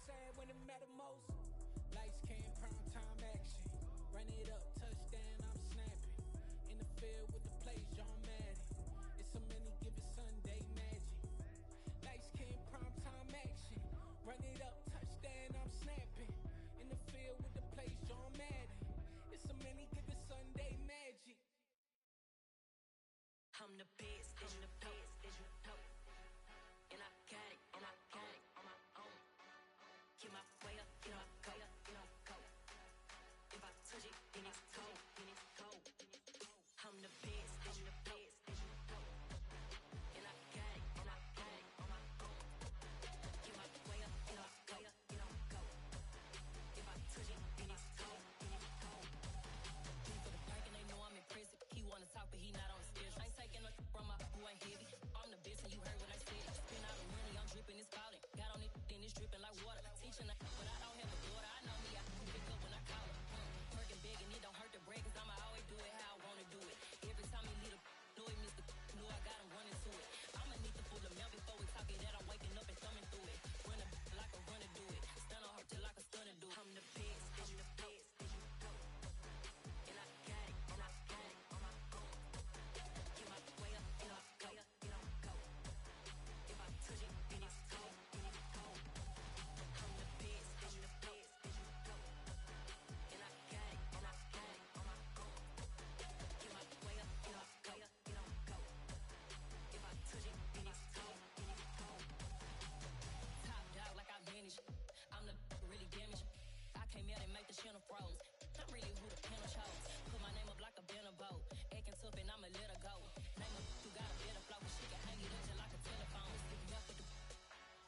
sad when it mattered most. Lights came, prime time action. Run it up, touchdown, I'm snapping. In the field with the plays, John Madden. It's so many, give it Sunday magic. Lights came, prime time action. Run it up, touchdown, I'm snapping. In the field with the plays, John Madden. It's so many, give it Sunday magic. I'm the best, I'm the best, and I got it, on my own. Get my way up, get my go. If I touch it, then it's cold, I'm the best, and I got it, on my own. Get my way up, get my go. If I touch it, then it's cold. For the bank and they know I'm in prison. He wanna talk, but he not on the schedule. I ain't taking no from my who ain't heavy. I'm the best, and you heard what I said. Spend all the money, I'm dripping, it's falling. Got on it, then it's dripping like water. Teaching, but I don't have a daughter. I know me, I can pick up when I call her. Working big, and it don't hurt to break, cause I'ma always do it how I wanna do it. Every time he lead a know he missed the know I got him running to it. I'ma need to pull the mail before we talk it that I'm waking up and thumbing through it. Run a like a runner do it. Stun on her till like a stunner do it. I'm the best, and I got it, on my own. Get my way up, get my go. If I touch it, then it's cold. I'm the best, and I got it, on my own. Get my way up, get my go. If I touch it, then it's cold. Top dog like I vanished. I'm the really damaged. I came out and make the channel froze. I'm really who the panel chose. Put my name up like a banner boat. Acting tough and I'ma let her go. Name her who got a better flow. She can hang it up just like a telephone. Sticking up with the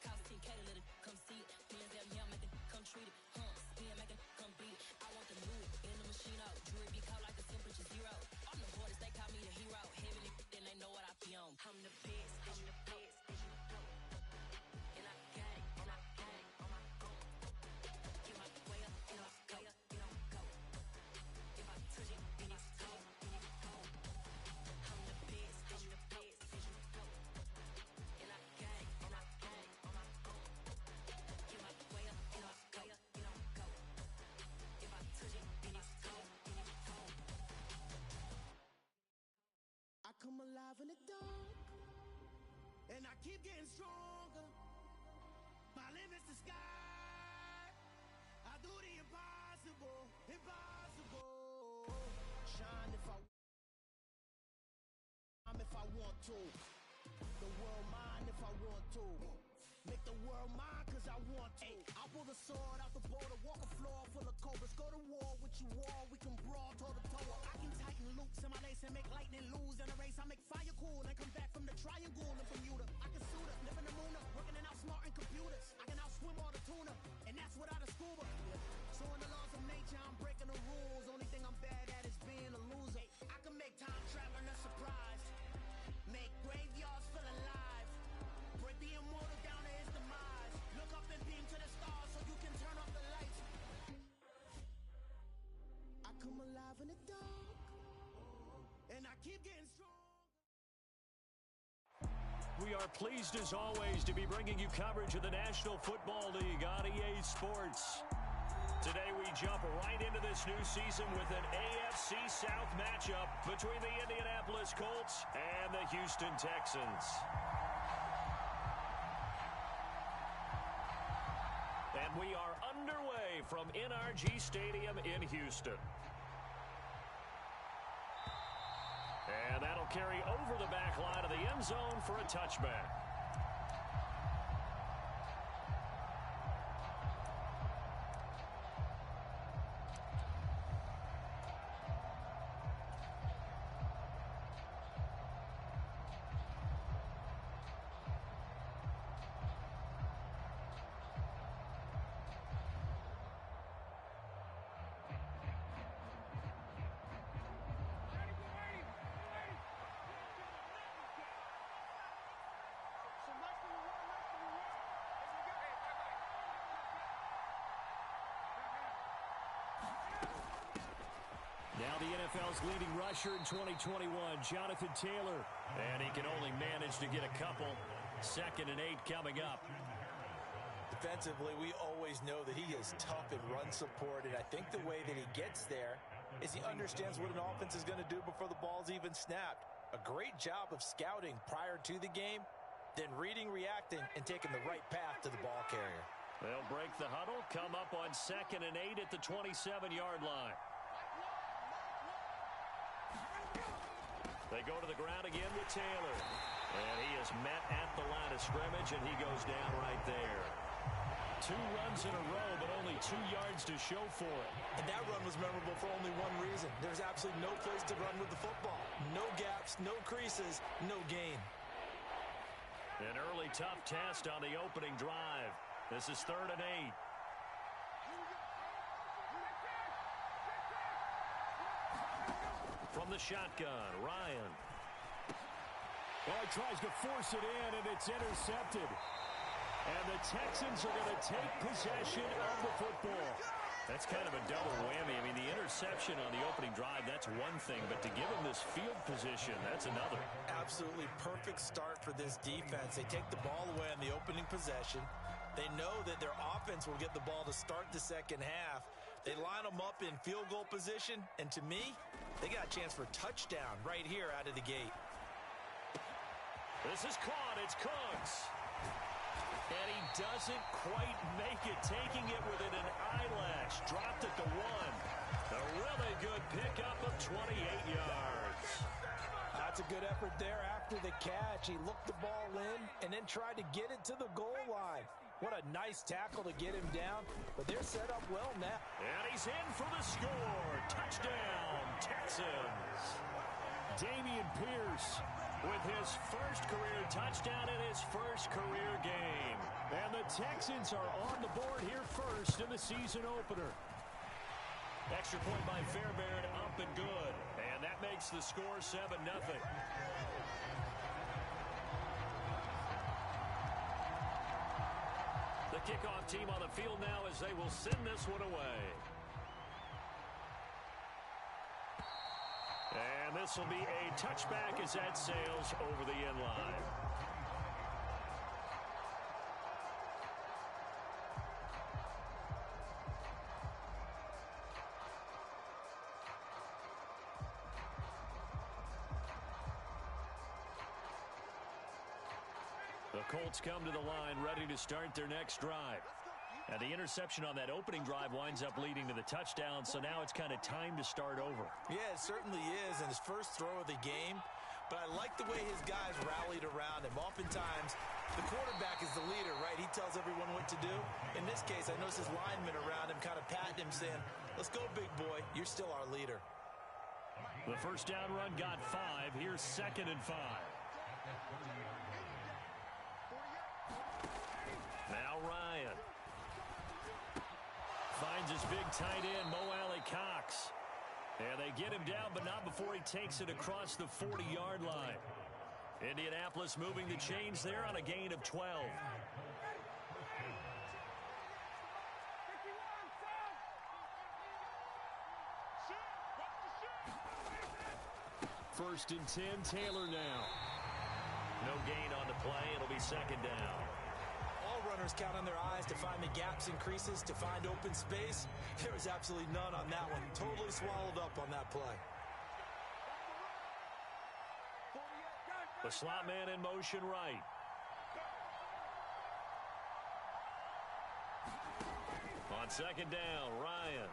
cost 10K to let it come see it. Hands down here, make it come treat it. Spin, make it come beat it. I want the new in the machine out. Jewelry be cold like the temperature 0. I'm the hardest, they call me the hero. Heavily, then they know what I be on. I'm the best, and I got it, on my own. Get my way up, get my go. If I touch it, then it's cold. I'm the best, and I got it, on my own. Get my way up, get my go. If I touch it, then it's cold. I come alive in the dark, and I keep getting stronger. My limit's the sky. I do the impossible. Shine if I want to. The world mine if I want to. Make the world mine cause I want to. I'll pull the sword out the border, walk a floor full of cobras. Go to war with you all, we can brawl toe to toe. I can tighten loops in my lace and make lightning lose in a race. I make fire cool and come back from the triangle in Bermuda. I can suit up, live in the moon up, working and outsmarting computers. I can outswim all the tuna, and that's without a scuba. So in the laws of nature, I'm breaking the rules. Only thing I'm bad at is being a loser. I can make time traveling a surprise. Make graveyards feel alive. Break the immortal down to his demise. Look up and beam to the stars so you can turn off the lights. I come alive in the dark, and I keep getting strong. We are pleased as always to be bringing you coverage of the National Football League on EA Sports. Today we jump right into this new season with an AFC South matchup between the Indianapolis Colts and the Houston Texans. And we are underway from NRG Stadium in Houston. And that'll carry over the back line of the end zone for a touchback. Now the NFL's leading rusher in 2021, Jonathan Taylor. And he can only manage to get a couple. 2nd and 8 coming up. defensively, we always know that he is tough in run support, and I think the way that he gets there is he understands what an offense is going to do before the ball's even snapped. A great job of scouting prior to the game, then reading, reacting, and taking the right path to the ball carrier. They'll break the huddle, come up on 2nd and 8 at the 27-yard line. They go to the ground again with Taylor. And he is met at the line of scrimmage, and he goes down right there. 2 runs in a row, but only 2 yards to show for it. And that run was memorable for only one reason. There's absolutely no place to run with the football. No gaps, no creases, no gain. An early tough test on the opening drive. This is 3rd and 8. From the shotgun, Ryan. Well, he tries to force it in, and it's intercepted. And the Texans are going to take possession of the football. That's kind of a double whammy. I mean, the interception on the opening drive, that's one thing. But to give him this field position, that's another. Absolutely perfect start for this defense. They take the ball away on the opening possession. They know that their offense will get the ball to start the second half. They line them up in field goal position. And to me, they got a chance for a touchdown right here out of the gate. This is caught. It's Cooks. And he doesn't quite make it, taking it within an eyelash. Dropped it to 1. A really good pickup of 28 yards. That's a good effort there after the catch. He looked the ball in and then tried to get it to the goal line. What a nice tackle to get him down, but they're set up well now. And he's in for the score. Touchdown, Texans. Dameon Pierce with his first career touchdown in his first career game. And the Texans are on the board here first in the season opener. Extra point by Fairbairn, up and good. And that makes the score 7-0. The kickoff team on the field now as they will send this one away. And this will be a touchback as that sails over the end line. The Colts come to the line ready to start their next drive. And the interception on that opening drive winds up leading to the touchdown, so now it's kind of time to start over. Yeah, it certainly is in his first throw of the game, but I like the way his guys rallied around him. Oftentimes, the quarterback is the leader, right? He tells everyone what to do. In this case, I noticed his linemen around him kind of patting him, saying, "Let's go, big boy. You're still our leader." The first down run got 5. Here's 2nd and 5. Now Ryan. Finds his big tight end, Mo Alley-Cox. And they get him down, but not before he takes it across the 40-yard line. Indianapolis moving the chains there on a gain of 12. First and 10, Taylor now. No gain on the play. It'll be 2nd down. All runners count on their eyes to find the gaps and creases, to find open space. There was absolutely none on that one. Totally swallowed up on that play. The slot man in motion right. On 2nd down, Ryan.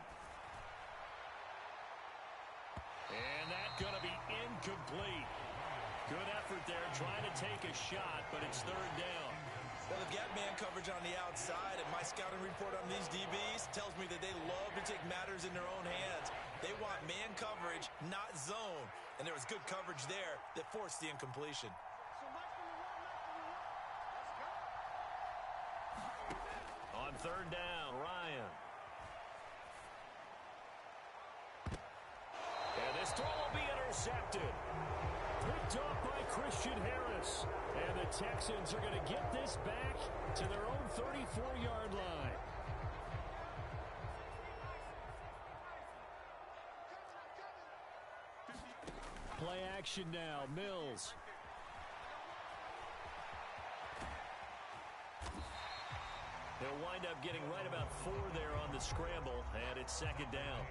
And that's going to be incomplete. Good effort there, trying to take a shot, but it's 3rd down. Well, they've got man coverage on the outside, and my scouting report on these DBs tells me that they love to take matters in their own hands. They want man coverage, not zone. And there was good coverage there that forced the incompletion. On 3rd down, Ryan. And this throw will be intercepted. Picked up by Christian Harris. And the Texans are going to get this back to their own 34-yard line. Play action now, Mills. They'll wind up getting right about 4 there on the scramble, and it's second down.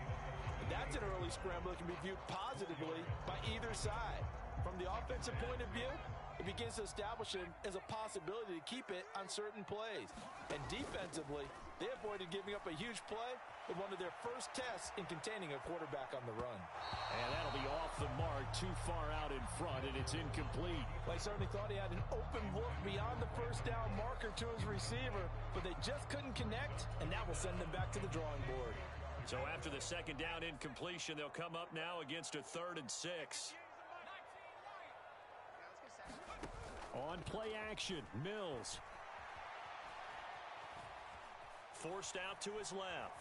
That's an early scramble that can be viewed positively by either side. From the offensive point of view, it begins to establish it as a possibility to keep it on certain plays. And defensively, they avoided giving up a huge play with one of their first tests in containing a quarterback on the run. And that'll be off the mark, too far out in front, and it's incomplete. Well, I certainly thought he had an open look beyond the first down marker to his receiver, but they just couldn't connect, and that will send them back to the drawing board. So after the second down incompletion, they'll come up now against a 3rd and 6. On play action, Mills. Forced out to his left.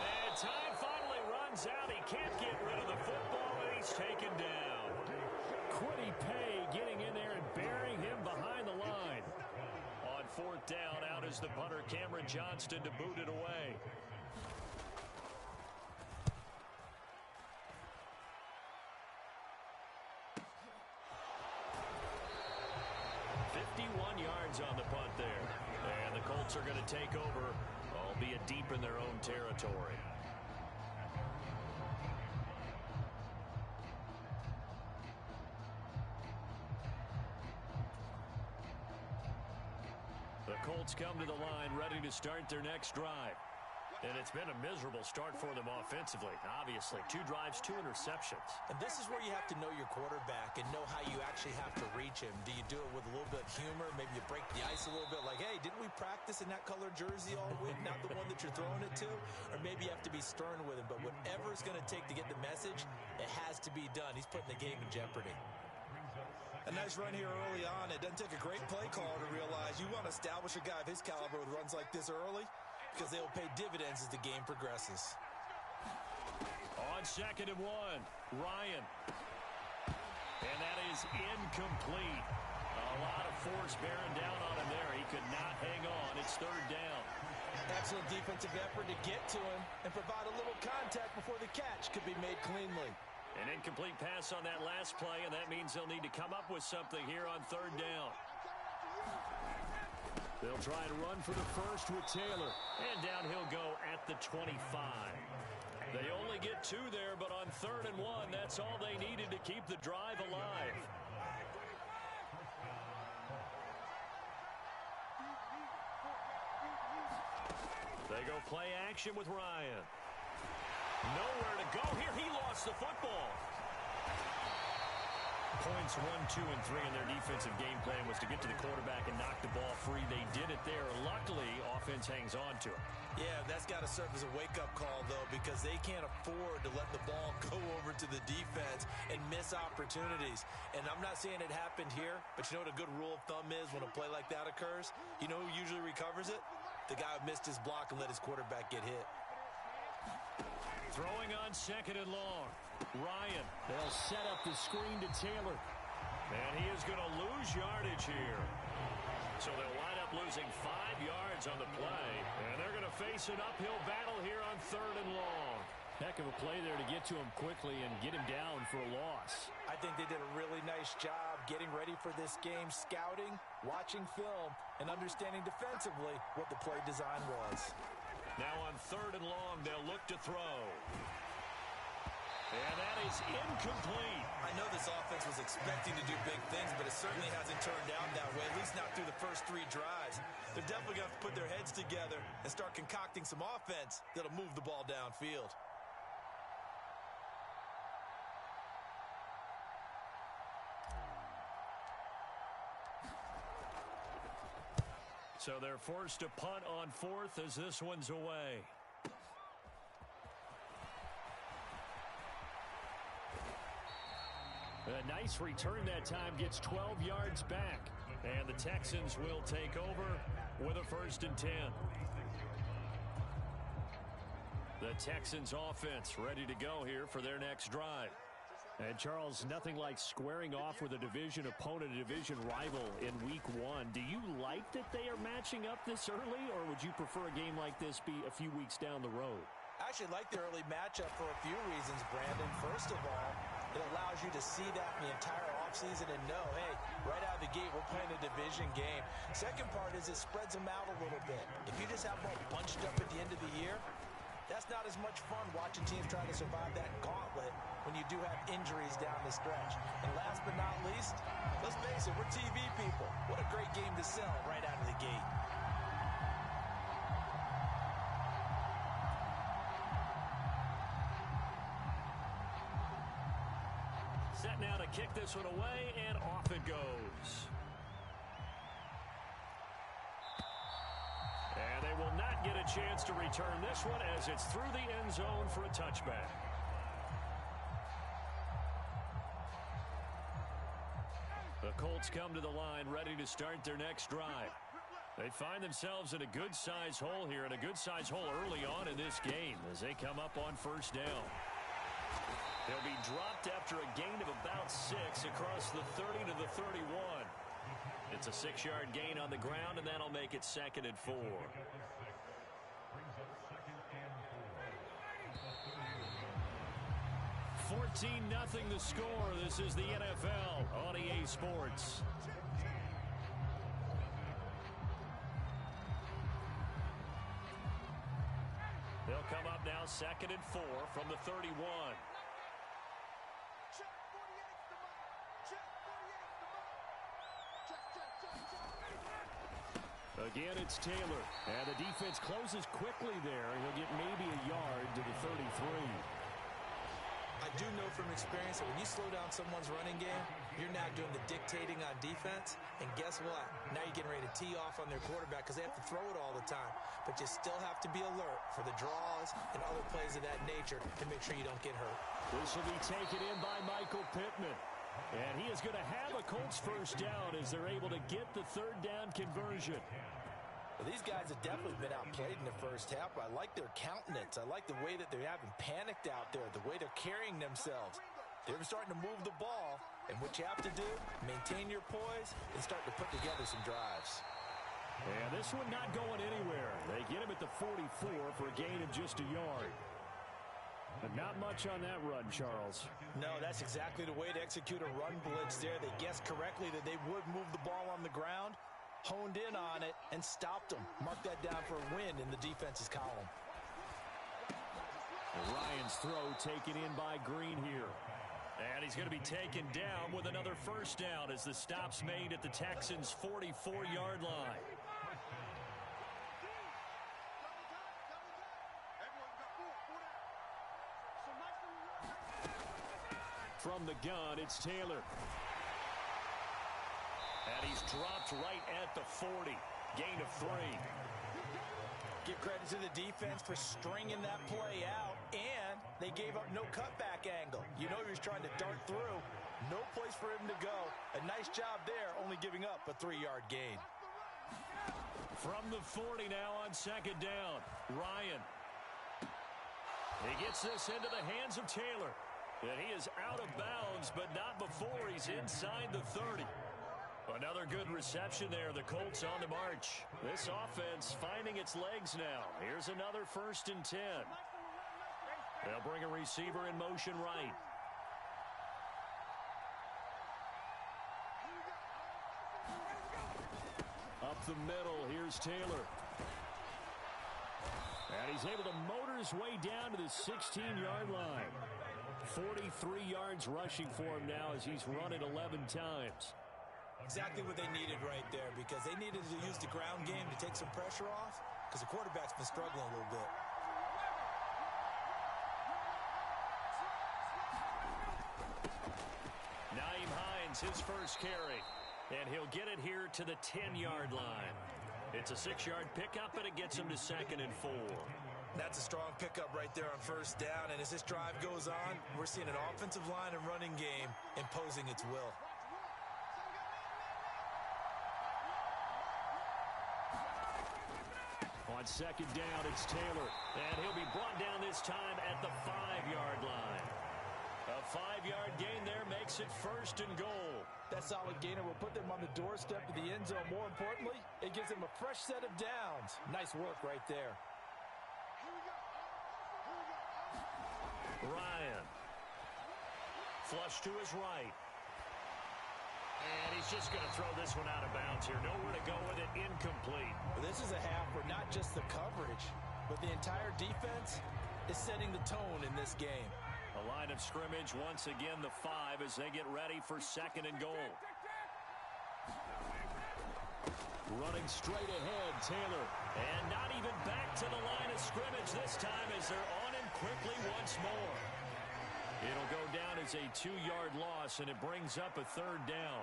And time finally runs out. He can't get rid of the football, and he's taken down. Quiddy Pay getting in there and burying him behind the line. On 4th down, out is the punter, Cameron Johnston, to boot it away. On the punt there. And the Colts are going to take over, albeit deep in their own territory. The Colts come to the line ready to start their next drive. And it's been a miserable start for them offensively. Obviously, 2 drives, 2 interceptions. And this is where you have to know your quarterback and know how you actually have to reach him. Do you do it with a little bit of humor? Maybe you break the ice a little bit like, hey, didn't we practice in that color jersey all week, not the one that you're throwing it to? Or maybe you have to be stern with him. But whatever it's going to take to get the message, it has to be done. He's putting the game in jeopardy. A nice run here early on. It doesn't take a great play caller to realize you want to establish a guy of his caliber with runs like this early, because they will pay dividends as the game progresses. On 2nd and 1, Ryan. And that is incomplete. A lot of force bearing down on him there. He could not hang on. It's 3rd down. Excellent defensive effort to get to him and provide a little contact before the catch could be made cleanly. An incomplete pass on that last play, and that means they'll need to come up with something here on 3rd down. They'll try to run for the first with Taylor. And down he'll go at the 25. They only get 2 there, but on 3rd and 1, that's all they needed to keep the drive alive. They go play action with Ryan. Nowhere to go here. He lost the football. Points 1, 2, and 3 in their defensive game plan was to get to the quarterback and knock the ball free. They did it there. Luckily, offense hangs on to it. Yeah, that's got to serve as a wake-up call, though, because they can't afford to let the ball go over to the defense and miss opportunities. And I'm not saying it happened here, but you know what a good rule of thumb is when a play like that occurs? You know who usually recovers it? The guy who missed his block and let his quarterback get hit. Throwing on 2nd and long. Ryan. They'll set up the screen to Taylor. And he is going to lose yardage here. So they'll wind up losing 5 yards on the play. And they're going to face an uphill battle here on 3rd and long. Heck of a play there to get to him quickly and get him down for a loss. I think they did a really nice job getting ready for this game, scouting, watching film, and understanding defensively what the play design was. Now on 3rd and long, they'll look to throw. And that is incomplete. I know this offense was expecting to do big things, but it certainly hasn't turned out that way, at least not through the first 3 drives. They're definitely going to have to put their heads together and start concocting some offense that'll move the ball downfield. So they're forced to punt on 4th as this one's away. A nice return that time, gets 12 yards back. And the Texans will take over with a 1st and 10. The Texans offense ready to go here for their next drive. And Charles, nothing like squaring off with a division opponent, a division rival in week 1. Do you like that they are matching up this early, or would you prefer a game like this be a few weeks down the road? I actually like the early matchup for a few reasons, Brandon. First of all, it allows you to see that from the entire offseason and know, hey, right out of the gate, we're playing a division game. Second part is it spreads them out a little bit. If you just have them all bunched up at the end of the year, that's not as much fun watching teams try to survive that gauntlet when you do have injuries down the stretch. And last but not least, let's face it, we're TV people. What a great game to sell right out of the gate. Set now to kick this one away, and off it goes. And they will not get a chance to return this one as it's through the end zone for a touchback. The Colts come to the line ready to start their next drive. They find themselves in a good-sized hole here, and a good-sized hole early on in this game as they come up on first down. They'll be dropped after a gain of about 6 across the 30 to the 31. It's a 6-yard gain on the ground, and that'll make it 2nd and 4. $14-0 the score. This is the NFL on EA Sports. They'll come up now 2nd and 4 from the 31. Again, it's Taylor. And the defense closes quickly there. He'll get maybe a yard to the 33. I do know from experience that when you slow down someone's running game, you're now doing the dictating on defense. And guess what? Now you're getting ready to tee off on their quarterback because they have to throw it all the time. But you still have to be alert for the draws and other plays of that nature to make sure you don't get hurt. This will be taken in by Michael Pittman. And he is going to have a Colts first down as they're able to get the third down conversion. Well, these guys have definitely been outplayed in the first half, but I like their countenance. I like the way that they haven't panicked out there, the way they're carrying themselves. They're starting to move the ball, and what you have to do, maintain your poise and start to put together some drives. And this one not going anywhere. They get him at the 44 for a gain of just a yard. But not much on that run, Charles. No, that's exactly the way to execute a run blitz there. They guessed correctly that they would move the ball on the ground, honed in on it, and stopped them. Mark that down for a win in the defense's column. Ryan's throw taken in by Green here. And he's going to be taken down with another first down as the stop's made at the Texans' 44-yard line. From the gun, it's Taylor. And he's dropped right at the 40. Gain of 3. Give credit to the defense for stringing that play out, and they gave up no cutback angle. You know he was trying to dart through. No place for him to go. A nice job there, only giving up a 3-yard gain. From the 40 now on second down, Ryan. He gets this into the hands of Taylor. And he is out of bounds, but not before he's inside the 30. Another good reception there. The Colts on the march. This offense finding its legs now. Here's another 1st and 10. They'll bring a receiver in motion right. Up the middle, here's Taylor. And he's able to motor his way down to the 16-yard line. 43 yards rushing for him now as he's run it 11 times. Exactly what they needed right there, because they needed to use the ground game to take some pressure off, because the quarterback's been struggling a little bit. Nyheim Hines, his first carry, and he'll get it here to the 10-yard line. It's a 6-yard pickup, and it gets him to 2nd and 4. That's a strong pickup right there on first down, and as this drive goes on, we're seeing an offensive line and running game imposing its will. On second down, it's Taylor, and he'll be brought down this time at the 5-yard line. A 5-yard gain there makes it 1st and goal. That solid gainer will put them on the doorstep of the end zone. More importantly, it gives them a fresh set of downs. Nice work right there. Ryan. Flush to his right. And he's just going to throw this one out of bounds here. Nowhere to go with it. Incomplete. This is a half where not just the coverage, but the entire defense is setting the tone in this game. A line of scrimmage, once again the 5 as they get ready for 2nd and goal. Running straight ahead, Taylor. And not even back to the line of scrimmage this time as they're on him quickly once more. It'll go down as a 2-yard loss, and it brings up a 3rd down.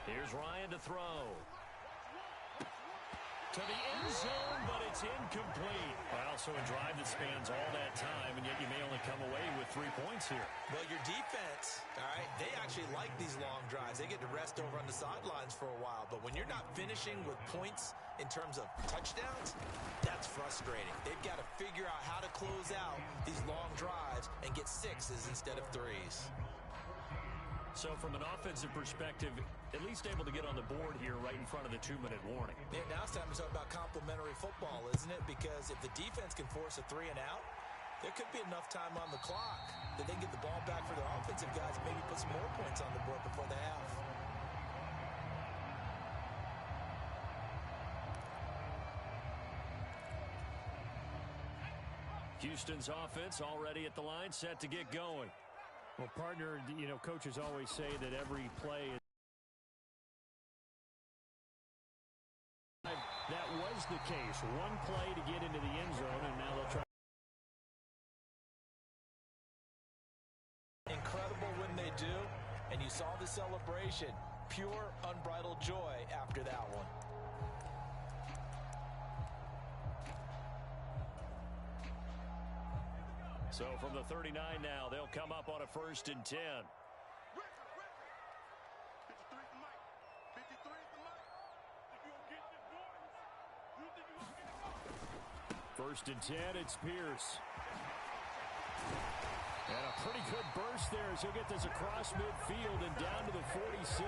Here's Ryan to throw. To the end zone, but it's incomplete. Well, so a drive that spans all that time, and yet you may only come away with 3 points here. Well, your defense, all right, they actually like these long drives. They get to rest over on the sidelines for a while. But when you're not finishing with points in terms of touchdowns, that's frustrating. They've got to figure out how to close out these long drives and get 6s instead of 3s. So from an offensive perspective, at least able to get on the board here right in front of the 2-minute warning. Yeah, now it's time to talk about complementary football, isn't it? Because if the defense can force a 3 and out, there could be enough time on the clock that they can get the ball back for their offensive guys and maybe put some more points on the board before the half. Houston's offense already at the line, set to get going. Well, partner, you know, coaches always say that every play is... That was the case. One play to get into the end zone, and now they'll try. Incredible when they do, and you saw the celebration. Pure, unbridled joy after that one. So from the 39 now, they'll come up on a 1st and 10. First and 10, it's Pierce. And a pretty good burst there as he'll get this across midfield and down to the 46.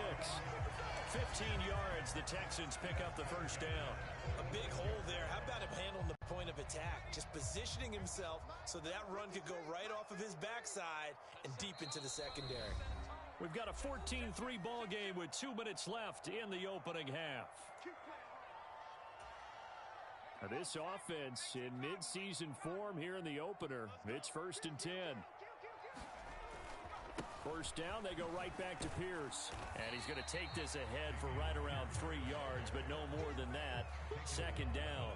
15 yards, the Texans pick up the 1st down. A big hole there. How about him handling the point of attack? Just positioning himself so that run could go right off of his backside and deep into the secondary. We've got a 14-3 ball game with 2 minutes left in the opening half. Now this offense in midseason form here in the opener. It's 1st and 10. First down, they go right back to Pierce. And he's going to take this ahead for right around 3 yards, but no more than that. 2nd down.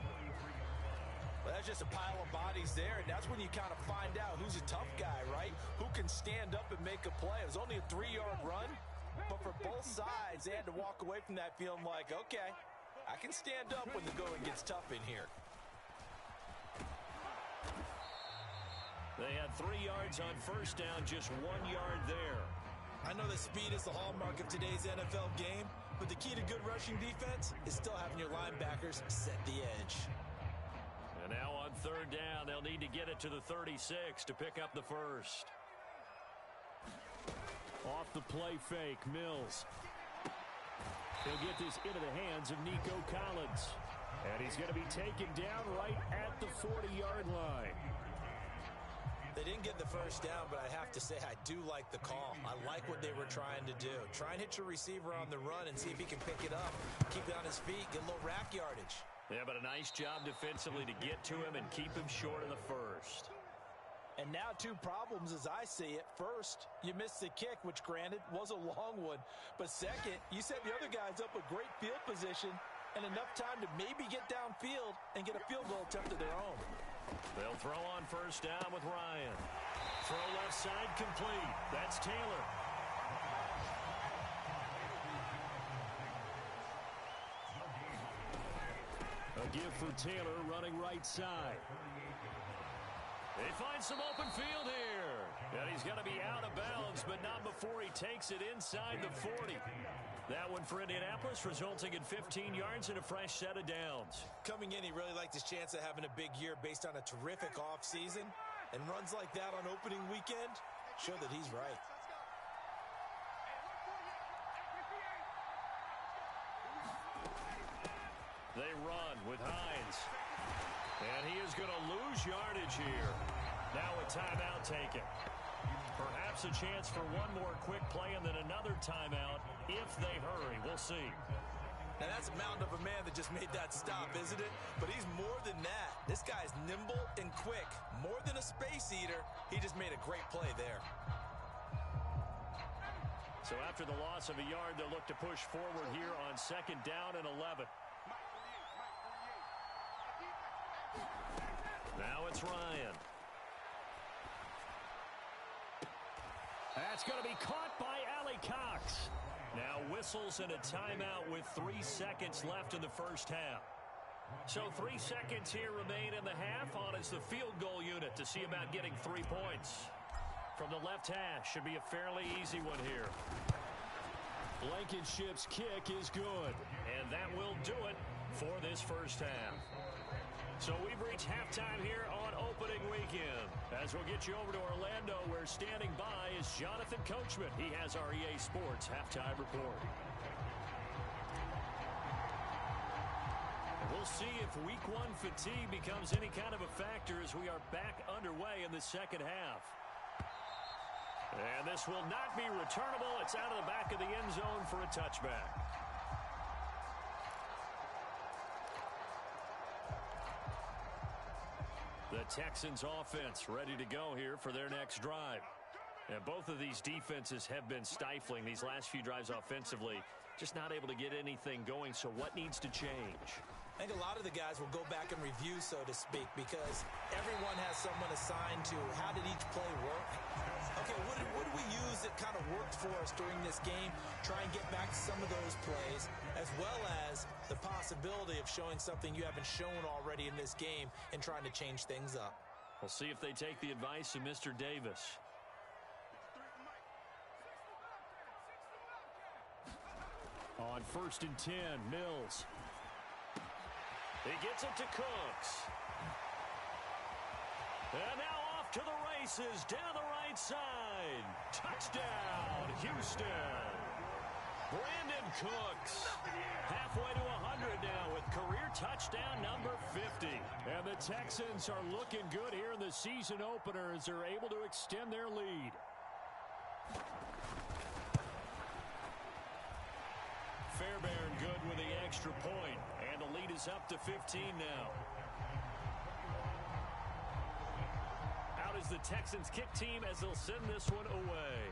Well, that's just a pile of bodies there, and that's when you kind of find out who's a tough guy, right? Who can stand up and make a play. It was only a 3-yard run, but for both sides, they had to walk away from that feeling like, okay, I can stand up when the going gets tough in here. They had 3 yards on first down, just 1 yard there. I know that speed is the hallmark of today's NFL game, but the key to good rushing defense is still having your linebackers set the edge. And now on 3rd down, they'll need to get it to the 36 to pick up the 1st. Off the play fake, Mills. He'll get this into the hands of Nico Collins. And he's going to be taken down right at the 40-yard line. They didn't get the first down, but I have to say I do like the call. I like what they were trying to do. Try and hit your receiver on the run and see if he can pick it up. Keep it on his feet, get a little rack yardage. Yeah, but a nice job defensively to get to him and keep him short of the 1st. And now 2 problems as I see it. First, you missed the kick, which granted was a long one. But second, you set the other guys up with great field position and enough time to maybe get downfield and get a field goal attempt of their own. They'll throw on first down with Ryan. Throw left side complete. That's Taylor. A give for Taylor running right side. They find some open field here. And he's going to be out of bounds, but not before he takes it inside the 40. That one for Indianapolis, resulting in 15 yards and a fresh set of downs. Coming in, he really liked his chance of having a big year based on a terrific offseason. And runs like that on opening weekend show that he's right. They run with Hines. And he is going to lose yardage here. Now a timeout taken. Perhaps a chance for one more quick play and then another timeout if they hurry. We'll see. Now, that's a mountain of a man that just made that stop, isn't it? But he's more than that. This guy's nimble and quick. More than a space eater, he just made a great play there. So after the loss of a yard, they'll look to push forward here on 2nd down and 11. Now it's Ryan. That's going to be caught by Allie Cox. Now whistles and a timeout with 3 seconds left in the first half. So 3 seconds here remain in the half. On is the field goal unit to see about getting 3 points. From the left hash, should be a fairly easy one here. Blankenship's kick is good. And that will do it for this first half. So we've reached halftime here on opening weekend. As we'll get you over to Orlando, where standing by is Jonathan Coachman. He has our EA Sports halftime report. We'll see if week 1 fatigue becomes any kind of a factor as we are back underway in the second half. And this will not be returnable. It's out of the back of the end zone for a touchback. The Texans offense ready to go here for their next drive. And both of these defenses have been stifling these last few drives offensively. Just not able to get anything going, so what needs to change? I think a lot of the guys will go back and review, so to speak, because everyone has someone assigned to how did each play work. Okay, what did we use that kind of worked for us during this game? Try and get back to some of those plays, as well as the possibility of showing something you haven't shown already in this game and trying to change things up. We'll see if they take the advice of Mr. Davis. On 1st and 10, Mills. He gets it to Cooks. And now off to the races, down the right side. Touchdown, Houston. Brandon Cooks. Halfway to 100 now with career touchdown number 50. And the Texans are looking good here in the season opener as they're able to extend their lead. Fairbairn good with the extra point, and the lead is up to 15 now. Out is the Texans kick team as they'll send this one away.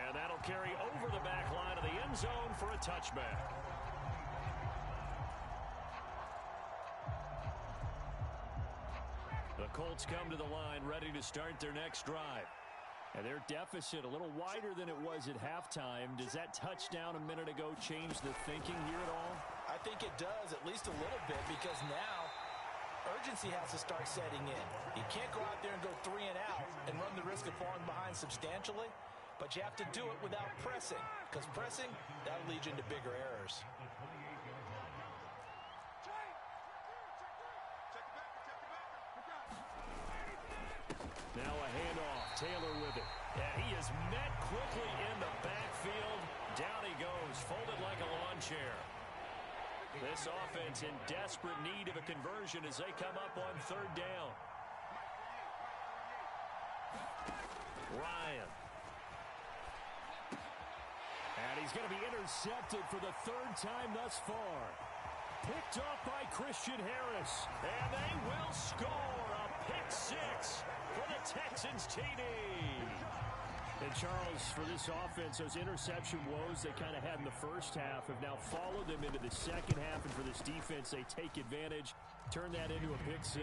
And that'll carry over the back line of the end zone for a touchback. The Colts come to the line ready to start their next drive. And their deficit a little wider than it was at halftime. Does that touchdown a minute ago change the thinking here at all? I think it does, at least a little bit, because now urgency has to start setting in. You can't go out there and go 3 and out and run the risk of falling behind substantially, but you have to do it without pressing, because pressing, that'll lead you into bigger errors. Now a handoff. Taylor with it. Yeah, he is met quickly in the backfield. Down he goes, folded like a lawn chair. This offense in desperate need of a conversion as they come up on 3rd down. Ryan. And he's going to be intercepted for the 3rd time thus far. Picked off by Christian Harris. And they will score a pick 6 for the Texans TD. And Charles, for this offense, those interception woes they kind of had in the first half have now followed them into the second half. And for this defense, they take advantage, turn that into a pick 6.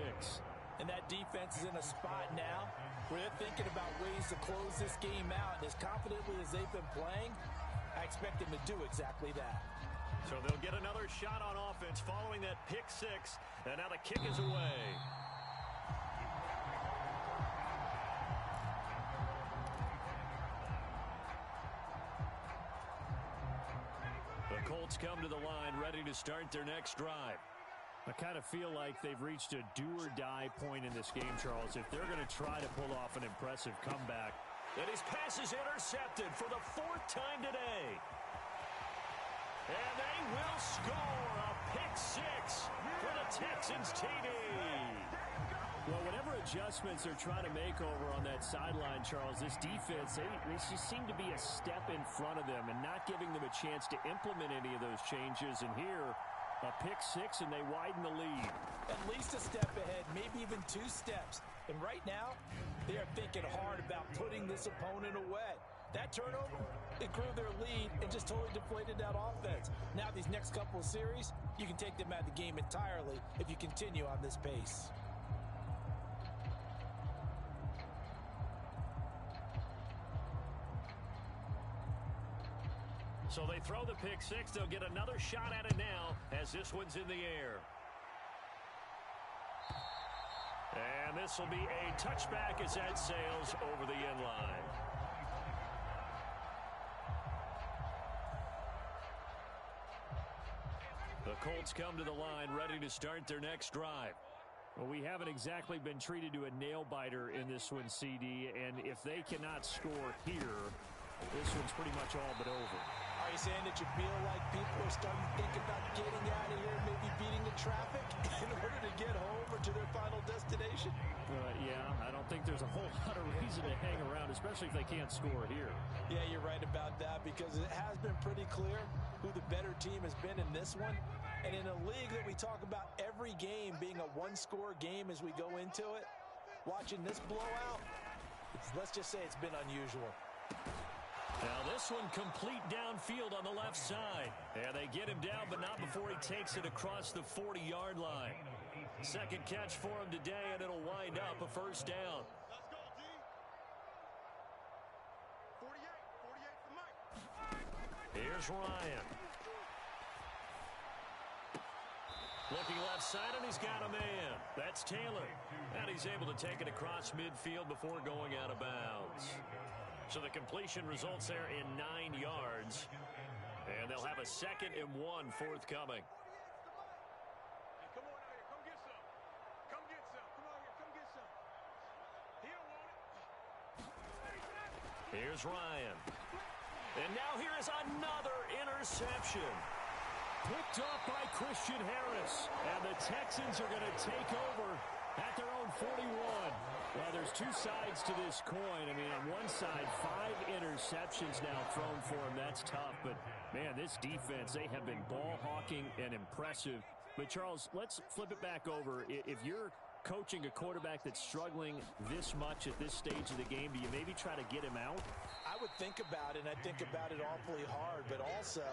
And that defense is in a spot now where they're thinking about ways to close this game out. And as confidently as they've been playing, I expect them to do exactly that. So they'll get another shot on offense following that pick 6. And now the kick is away. The Colts come to the line ready to start their next drive. I kind of feel like they've reached a do-or-die point in this game, Charles. If they're going to try to pull off an impressive comeback. And his pass is intercepted for the 4th time today. And they will score a pick 6 for the Texans TD. Well, whatever adjustments they're trying to make over on that sideline, Charles, this defense, they just seem to be a step in front of them and not giving them a chance to implement any of those changes. And here, a pick six, and they widen the lead. At least a step ahead, maybe even 2 steps. And right now, they are thinking hard about putting this opponent away. That turnover, it grew their lead and just totally deflated that offense. Now these next couple of series, you can take them out of the game entirely if you continue on this pace. So they throw the pick six. They'll get another shot at it now as this one's in the air. And this will be a touchback as that sails over the end line. The Colts come to the line ready to start their next drive. Well, we haven't exactly been treated to a nail-biter in this one, CD, and if they cannot score here, this one's pretty much all but over. Are you saying that you feel like people are starting to think about getting out of here, maybe beating the traffic in order to get home or to their final destination? Yeah, I don't think there's a whole lot of reason to hang around, especially if they can't score here. Yeah, you're right about that because it has been pretty clear who the better team has been in this one. And in a league that we talk about every game being a one-score game as we go into it, watching this blowout, let's just say it's been unusual. Now this one complete downfield on the left side. Yeah, they get him down, but not before he takes it across the 40-yard line. Second catch for him today, and it'll wind up a first down. Let's go, D. 48 for Mike. Here's Ryan. Looking left side, and he's got a man. That's Taylor. And he's able to take it across midfield before going out of bounds. So the completion results there in 9 yards. And they'll have a 2nd and 1 forthcoming. Hey, come on out here. Come get some. Come get some. Come on here. Come get some. He don't want it. Here's Ryan. And now here is another interception. Picked up by Christian Harris. And the Texans are going to take over at their own 41. Well, there's 2 sides to this coin. I mean, on one side, 5 interceptions now thrown for him. That's tough. But, man, this defense, they have been ball hawking and impressive. But, Charles, let's flip it back over. If you're coaching a quarterback that's struggling this much at this stage of the game, do you maybe try to get him out? I would think about it, and I think about it awfully hard. But also,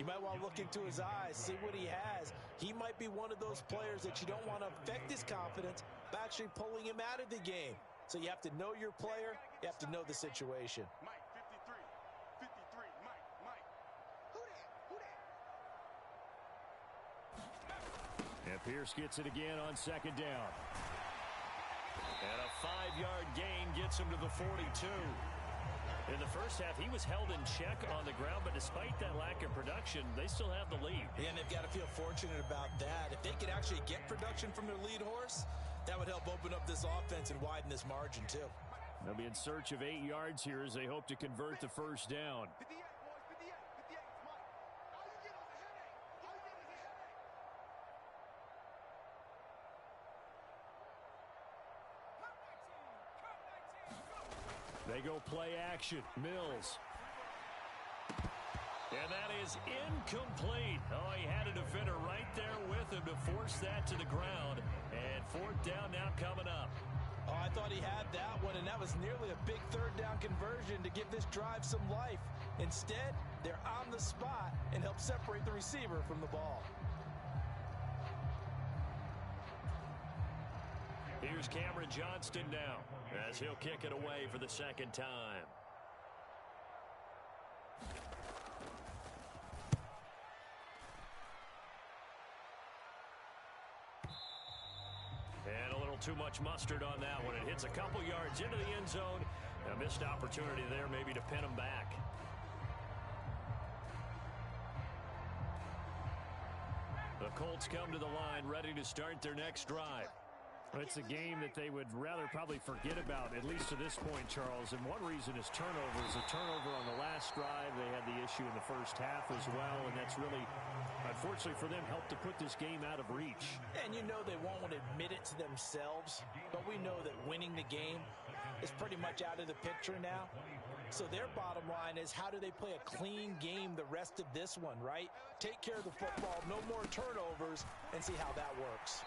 you might want to look into his eyes, see what he has. He might be one of those players that you don't want to affect his confidence by actually pulling him out of the game. So you have to know your player. You have to know the situation. Mike, 53. Mike. Who that? And Pierce gets it again on 2nd down. And a 5-yard gain gets him to the 42. In the first half, he was held in check on the ground, but despite that lack of production, they still have the lead. And they've got to feel fortunate about that. If they could actually get production from their lead horse, that would help open up this offense and widen this margin, too. They'll be in search of 8 yards here as they hope to convert the first down. 58, boys. 58. It's Mike. All you get is a headache. They go play action. Mills. And that is incomplete. Oh, he had a defender right there with him to force that to the ground. And 4th down now coming up. Oh, I thought he had that one, and that was nearly a big 3rd down conversion to give this drive some life. Instead, they're on the spot and help separate the receiver from the ball. Here's Cameron Johnston now as he'll kick it away for the 2nd time. And a little too much mustard on that one. It hits a couple yards into the end zone. A missed opportunity there maybe to pin him back. The Colts come to the line ready to start their next drive. Well, it's a game that they would rather probably forget about, at least to this point, Charles. And one reason is turnovers. A turnover on the last drive. They had the issue in the first half as well, and that's really, unfortunately for them, helped to put this game out of reach. And you know they won't admit it to themselves, but we know that winning the game is pretty much out of the picture now. So their bottom line is, how do they play a clean game the rest of this one, right? Take care of the football, no more turnovers, and see how that works.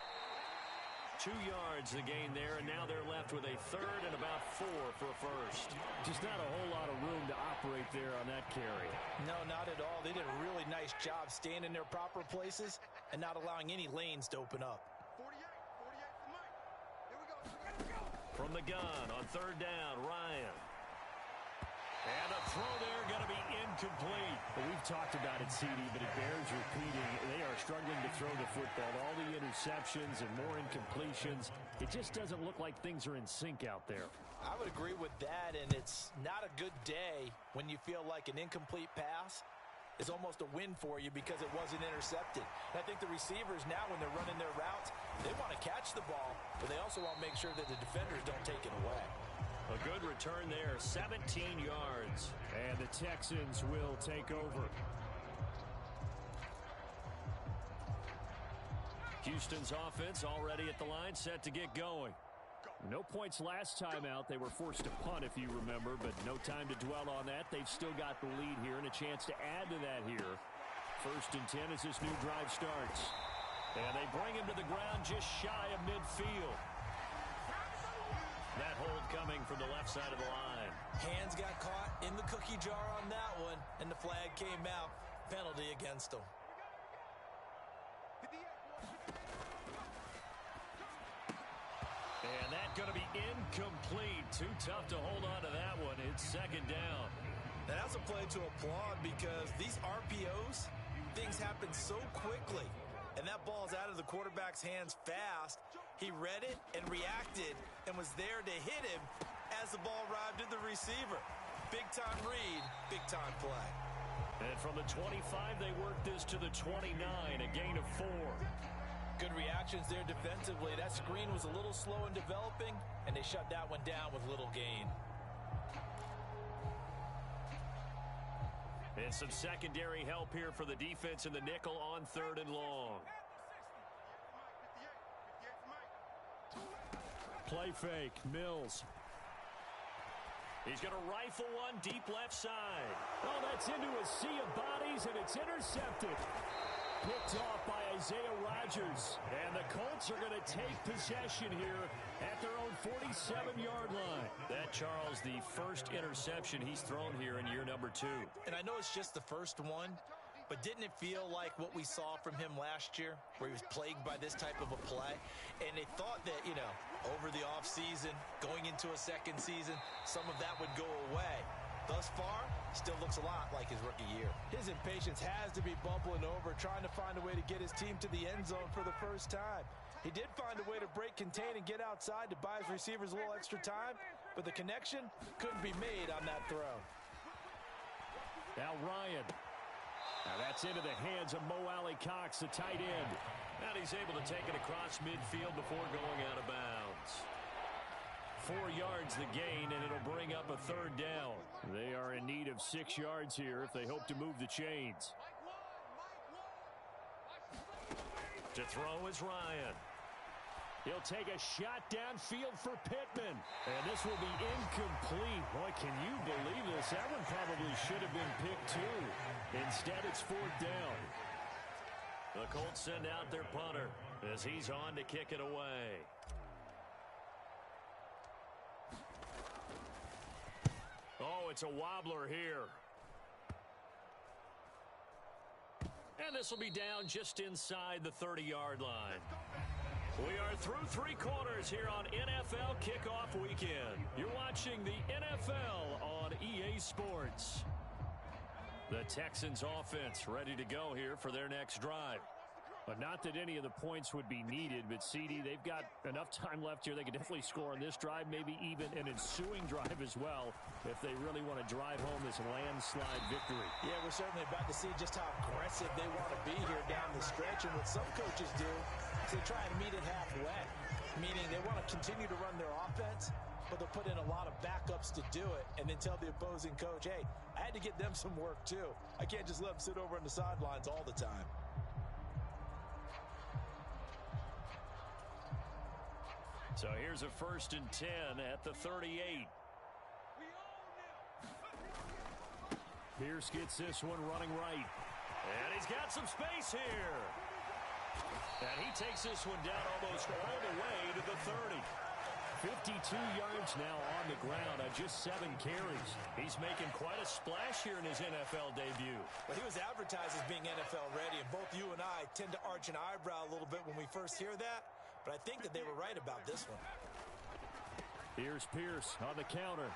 2 yards the gain there, and now they're left with a third and about 4 for a first. Just not a whole lot of room to operate there on that carry. No, not at all. They did a really nice job staying in their proper places and not allowing any lanes to open up. 48 for Mike. Here we go. From the gun on third down, Ryan. And a throw there going to be incomplete. Well, we've talked about it, CD, but it bears repeating. They are struggling to throw the football. All the interceptions and more incompletions. It just doesn't look like things are in sync out there. I would agree with that, and it's not a good day when you feel like an incomplete pass is almost a win for you because it wasn't intercepted. And I think the receivers now, when they're running their routes, they want to catch the ball, but they also want to make sure that the defenders don't take it away. A good return there, 17 yards. And the Texans will take over. Houston's offense already at the line, set to get going. No points last time out. They were forced to punt, if you remember, but no time to dwell on that. They've still got the lead here and a chance to add to that here. 1st and 10 as this new drive starts. And they bring him to the ground just shy of midfield. That hold coming from the left side of the line. Hands got caught in the cookie jar on that one, and the flag came out. Penalty against them. And that's going to be incomplete. Too tough to hold on to that one. It's 2nd down. And that's a play to applaud because these RPOs, things happen so quickly. And that ball's out of the quarterback's hands fast. He read it and reacted and was there to hit him as the ball arrived at the receiver. Big-time read, big-time play. And from the 25, they work this to the 29, a gain of 4. Good reactions there defensively. That screen was a little slow in developing, and they shut that one down with little gain. And some secondary help here for the defense in the nickel on 3rd and long. Play fake, Mills. He's going to rifle one deep left side. Oh, that's into a sea of bodies, and it's intercepted. Picked off by Isaiah Rodgers. And the Colts are going to take possession here at their own 47-yard line. That, Charles, the first interception he's thrown here in year number 2. And I know it's just the first one, but didn't it feel like what we saw from him last year, where he was plagued by this type of a play? And they thought that, you know, over the offseason, going into a second season, some of that would go away. Thus far, still looks a lot like his rookie year. His impatience has to be bubbling over, trying to find a way to get his team to the end zone for the first time. He did find a way to break, contain, and get outside to buy his receivers a little extra time, but the connection couldn't be made on that throw. Now Ryan. Now that's into the hands of Mo Alley Cox, the tight end. And he's able to take it across midfield before going out of bounds. 4 yards the gain, and it'll bring up a 3rd down. They are in need of 6 yards here if they hope to move the chains. To throw is Ryan. He'll take a shot downfield for Pittman. And this will be incomplete. Boy, can you believe this? That one probably should have been picked too. Instead, it's 4th down. The Colts send out their punter as he's on to kick it away. Oh, it's a wobbler here. And this will be down just inside the 30-yard line. We are through 3 quarters here on NFL Kickoff Weekend. You're watching the NFL on EA Sports. The Texans offense ready to go here for their next drive. But not that any of the points would be needed, but CD, they've got enough time left here. They can definitely score on this drive, maybe even an ensuing drive as well, if they really want to drive home this landslide victory. Yeah, we're certainly about to see just how aggressive they want to be here down the stretch. And what some coaches do is they try and meet it halfway. meaning they want to continue to run their offense, but they'll put in a lot of backups to do it and then tell the opposing coach, hey, I had to get them some work too. I can't just let them sit over on the sidelines all the time. So here's a 1st and 10 at the 38. Pierce gets this one running right. And he's got some space here. And he takes this one down almost all the way to the 30. 52 yards now on the ground on just 7 carries. He's making quite a splash here in his NFL debut. Well, he was advertised as being NFL ready, and both you and I tend to arch an eyebrow a little bit when we first hear that, but I think that they were right about this one. Here's Pierce on the counter.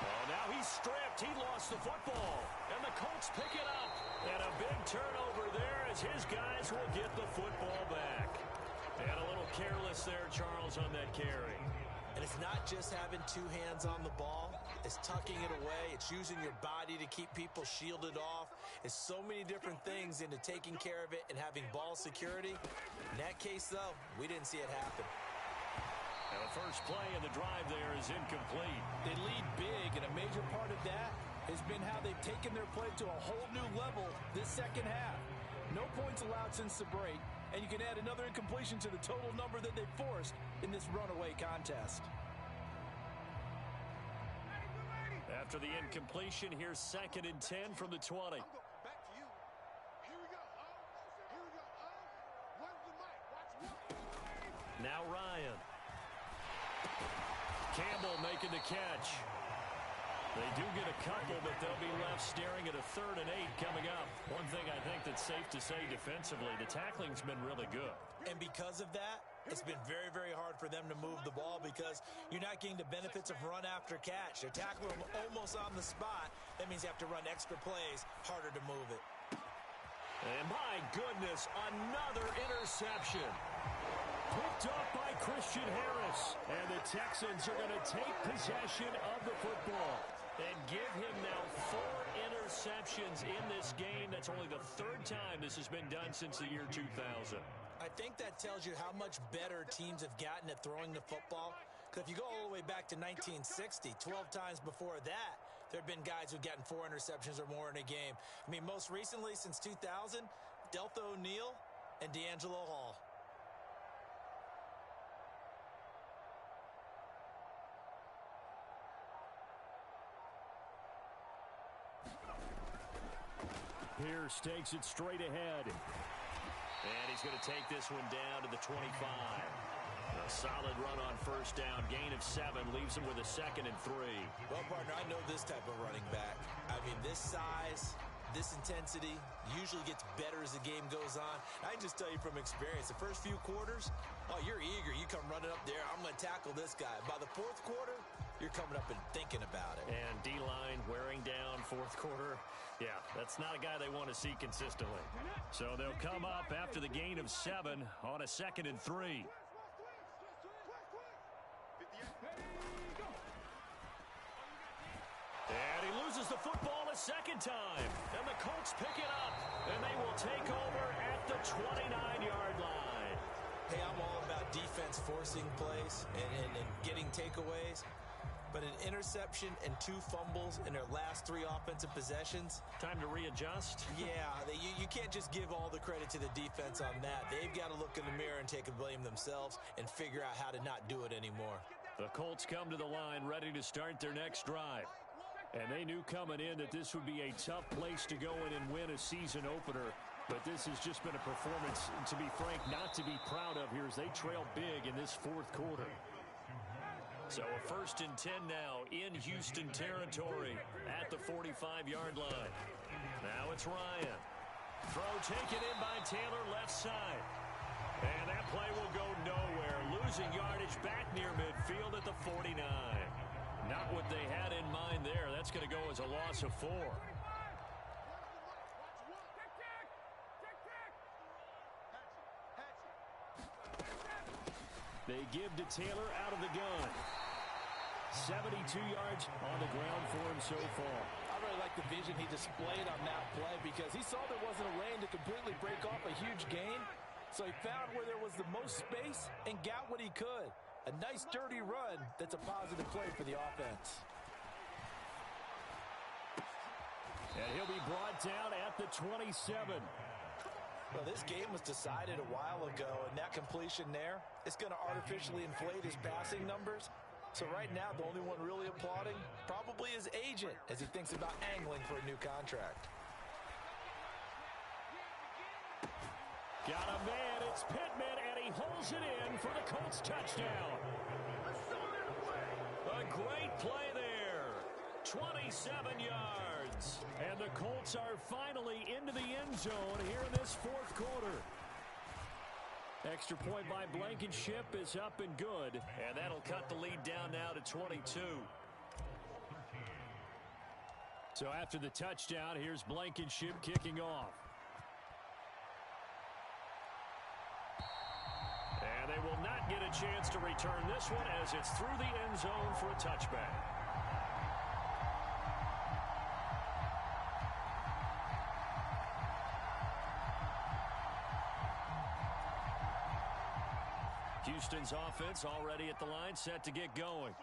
Oh, now he's stripped. He lost the football, and the Colts pick it up. And a big turnover there as his guys will get the football back. And a little careless there, Charles, on that carry. And it's not just having 2 hands on the ball. It's tucking it away. It's using your body to keep people shielded off. It's so many different things into taking care of it and having ball security. In that case, though, we didn't see it happen. And the first play of the drive there is incomplete. They lead big, and a major part of that has been how they've taken their play to a whole new level this second half. No points allowed since the break, and you can add another incompletion to the total number that they forced in this runaway contest. After the incompletion, here's 2nd and 10 from the 20. Back to you. Here we go. Here we go. Where's the mic? Watch. Now Ryan. Campbell making the catch. They do get a couple, but they'll be left staring at a 3rd and 8 coming up. One thing I think that's safe to say defensively, the tackling's been really good. And because of that, it's been very, very hard for them to move the ball because you're not getting the benefits of run after catch. They're tackling them almost on the spot. That means you have to run extra plays, harder to move it. And my goodness, another interception. Picked up by Christian Harris. And the Texans are going to take possession of the football and give him now 4 interceptions in this game. That's only the 3rd time this has been done since the year 2000. I think that tells you how much better teams have gotten at throwing the football. Because if you go all the way back to 1960, 12 times before that, there have been guys who've gotten 4 interceptions or more in a game. I mean, most recently, since 2000, Deltha O'Neal and D'Angelo Hall. Pierce takes it straight ahead. And he's going to take this one down to the 25. A solid run on 1st down. Gain of 7 leaves him with a 2nd and 3. Well, partner, I know this type of running back. I mean, this size, this intensity usually gets better as the game goes on. I can just tell you from experience, the first few quarters, oh, you're eager. You come running up there. I'm going to tackle this guy. By the 4th quarter, you're coming up and thinking about it. And D-line wearing down 4th quarter. Yeah, that's not a guy they want to see consistently. So they'll come up after the gain of 7 on a 2nd and 3. And he loses the football a 2nd time. And the Colts pick it up. And they will take over at the 29-yard line. Hey, I'm all about defense forcing plays and getting takeaways. But an interception and 2 fumbles in their last 3 offensive possessions. Time to readjust? Yeah, you can't just give all the credit to the defense on that. They've got to look in the mirror and take the blame themselves and figure out how to not do it anymore. The Colts come to the line ready to start their next drive. And they knew coming in that this would be a tough place to go in and win a season opener. But this has just been a performance, to be frank, not to be proud of here as they trail big in this 4th quarter. So a 1st and 10 now in Houston territory at the 45-yard line. Now it's Ryan. Throw taken in by Taylor left side. And that play will go nowhere. Losing yardage back near midfield at the 49. Not what they had in mind there. That's going to go as a loss of 4. They give to Taylor out of the gun. 72 yards on the ground for him so far. I really like the vision he displayed on that play because he saw there wasn't a lane to completely break off a huge gain. So he found where there was the most space and got what he could. A nice, dirty run that's a positive play for the offense. And he'll be brought down at the 27. Well, this game was decided a while ago, and that completion there is going to artificially inflate his passing numbers. So right now, the only one really applauding probably his agent as he thinks about angling for a new contract. Got a man, it's Pittman, and he holds it in for the Colts touchdown. A great play there. 27 yards. And the Colts are finally into the end zone here in this fourth quarter. Extra point by Blankenship is up and good. And that'll cut the lead down now to 22. So after the touchdown, here's Blankenship kicking off. And they will not get a chance to return this one as it's through the end zone for a touchback. Houston's offense already at the line, set to get going.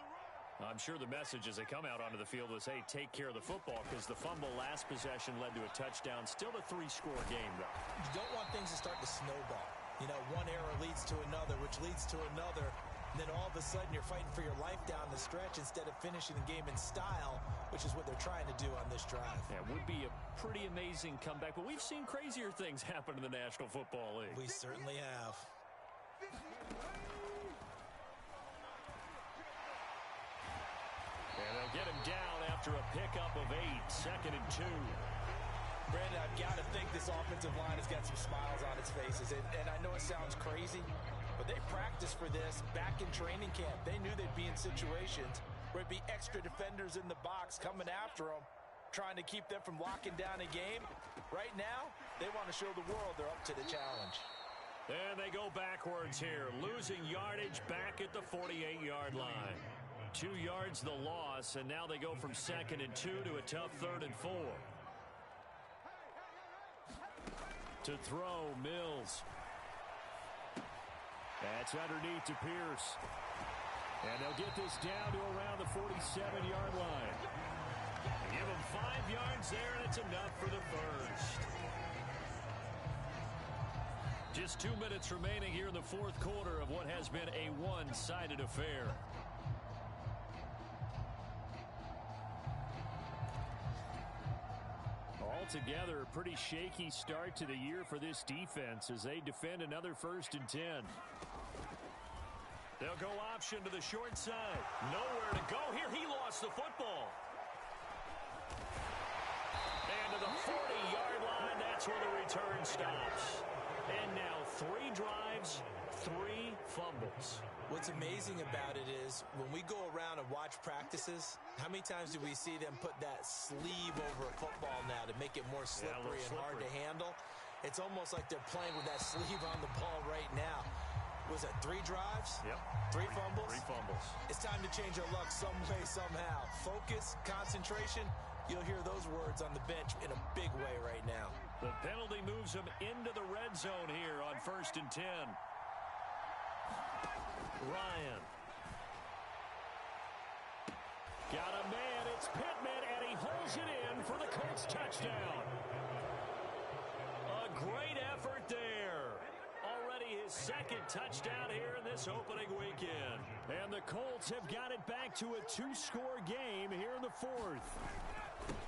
I'm sure the message as they come out onto the field was, hey, take care of the football, because the fumble last possession led to a touchdown. Still a 3-score game, though. You don't want things to start to snowball. You know, one error leads to another, which leads to another. And then all of a sudden you're fighting for your life down the stretch instead of finishing the game in style, which is what they're trying to do on this drive. Yeah, it would be a pretty amazing comeback, but we've seen crazier things happen in the National Football League. We certainly have. And they'll get him down after a pickup of 8, 2nd and 2. Brandon, I've got to think this offensive line has got some smiles on its faces. And I know it sounds crazy, but they practiced for this back in training camp. They knew they'd be in situations where it'd be extra defenders in the box coming after them, trying to keep them from locking down a game. Right now, they want to show the world they're up to the challenge. And they go backwards here, losing yardage back at the 48-yard line. 2 yards the loss, and now they go from 2nd and 2 to a tough 3rd and 4. To throw, Mills. That's underneath to Pierce. And they'll get this down to around the 47-yard line. Give them 5 yards there, and it's enough for the first. Just 2 minutes remaining here in the fourth quarter of what has been a one-sided affair. Altogether, a pretty shaky start to the year for this defense as they defend another 1st and 10. They'll go option to the short side. Nowhere to go here. He lost the football. And to the 40-yard line, that's where the return stops. And now 3 drives, 3 fumbles. What's amazing about it is when we go around and watch practices, how many times do we see them put that sleeve over a football now to make it more slippery and hard to handle? It's almost like they're playing with that sleeve on the ball right now. Was it 3 drives? Yep. 3 fumbles? 3 fumbles. It's time to change our luck some way, somehow. Focus, concentration. You'll hear those words on the bench in a big way right now. The penalty moves them into the red zone here on 1st and 10. Ryan. Got a man, it's Pittman, and he holds it in for the Colts touchdown. A great effort there. Already his 2nd touchdown here in this opening weekend. And the Colts have got it back to a 2-score game here in the 4th.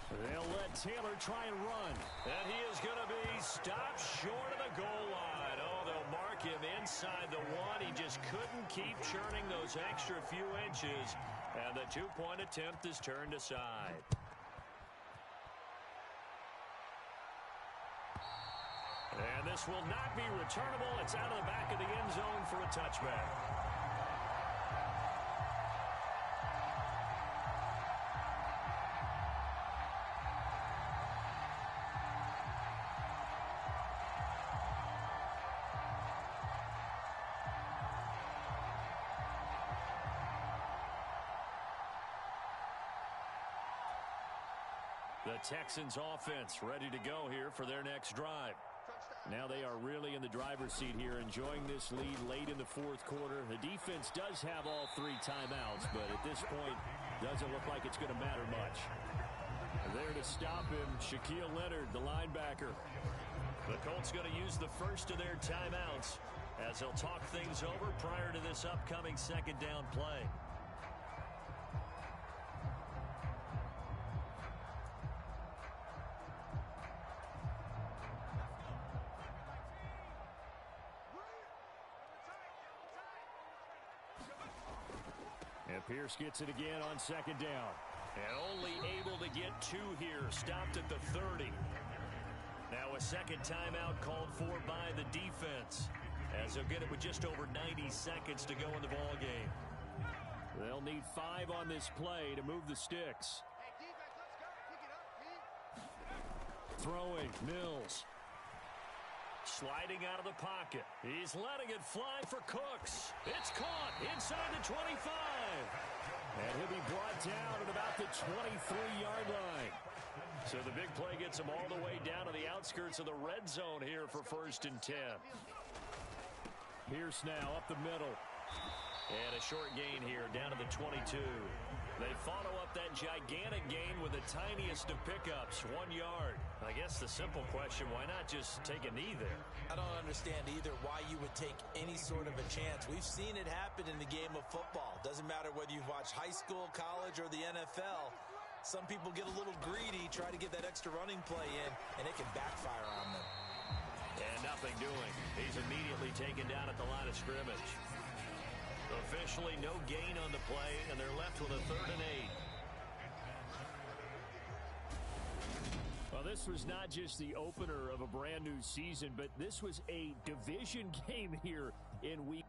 They'll let Taylor try and run. And he is going to be stopped short of the goal line. Oh, they'll mark him inside the 1. He just couldn't keep churning those extra few inches. And the 2-point attempt is turned aside. And this will not be returnable. It's out of the back of the end zone for a touchback. The Texans offense ready to go here for their next drive. Now they are really in the driver's seat here, enjoying this lead late in the fourth quarter. The defense does have all 3 timeouts, but at this point, doesn't look like it's going to matter much. There to stop him, Shaquille Leonard, the linebacker. The Colts going to use the first of their timeouts as they'll talk things over prior to this upcoming second down play. And Pierce gets it again on second down. And only able to get 2 here, stopped at the 30. Now a second timeout called for by the defense, as they'll get it with just over 90 seconds to go in the ball game. They'll need 5 on this play to move the sticks. Hey, defense, let's go. Pick it up, Pete. Throwing, Mills. Sliding out of the pocket. He's letting it fly for Cooks. It's caught inside the 25. And he'll be brought down at about the 23-yard line. So the big play gets him all the way down to the outskirts of the red zone here for 1st and 10. Pierce now up the middle. And a short gain here down to the 22. They follow up that gigantic gain with the tiniest of pickups, 1 yard. I guess the simple question, why not just take a knee there? I don't understand either why you would take any sort of a chance. We've seen it happen in the game of football. Doesn't matter whether you've watched high school, college, or the NFL. Some people get a little greedy, try to get that extra running play in, and it can backfire on them. And nothing doing. He's immediately taken down at the line of scrimmage. Officially no gain on the play, and they're left with a 3rd and 8. Well, this was not just the opener of a brand new season, but this was a division game here in week